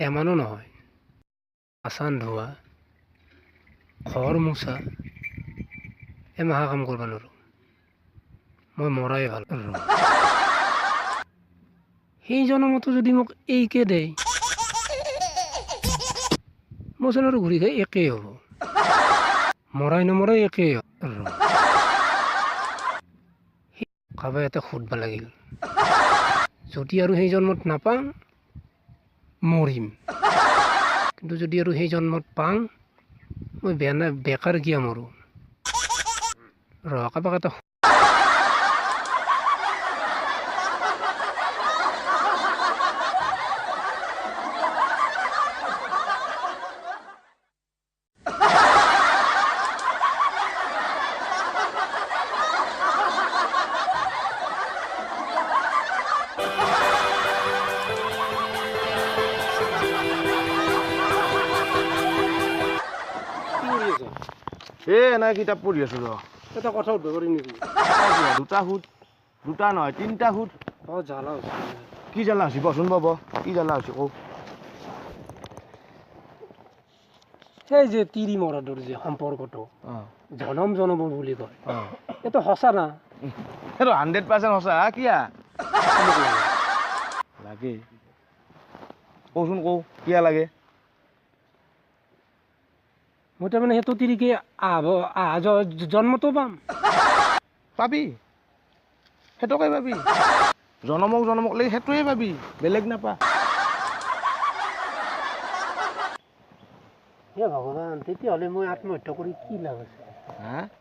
এমানো নহয় আচান ধোৱা ঘৰ মোচা এমাহা কাম কৰিব নোৱাৰো মই মৰাই ভাল সেই জনমতো যদি মোক এইকে দেই মোচন আৰু ঘূৰি খাই একেই হ'ব মৰাই নমৰাই একেই কাবাই এটা সুধবা লাগিল যদি আৰু সেই জন্মত নাপাওঁ মৰিম কিন্তু যদি আৰু সেই জন্মত পাওঁ মই বেকাৰ গিয়া মৰো কাবাক এটা নাই কিতাপ পঢ়ি আছো এটা কথা উদ্ভৱ কৰিম নেকি দুটা সুত দুটা নহয় তিনিটা সুত জ্বালা কি জ্বালা হৈছে বচোন বাব কি জ্বালা হৈছে কওঁ সেই যে তিৰি মৰাটোৰ যে সম্পৰ্কটো জনম জনম বুলি কয় এইটো সঁচা না এইটো 100% সঁচা কিয়া লাগে কওচোন কওঁ কিয়া লাগে মই তাৰমানে সেইটো তিৰিকে জন্মটো পাম পাবি সেইটোকে পাবি জনমক লাগি সেইটোৱে পাবি বেলেগ নাপা হে ভগৱান তেতিয়াহ'লে মই আত্মহত্যা কৰি কি লাভ আছে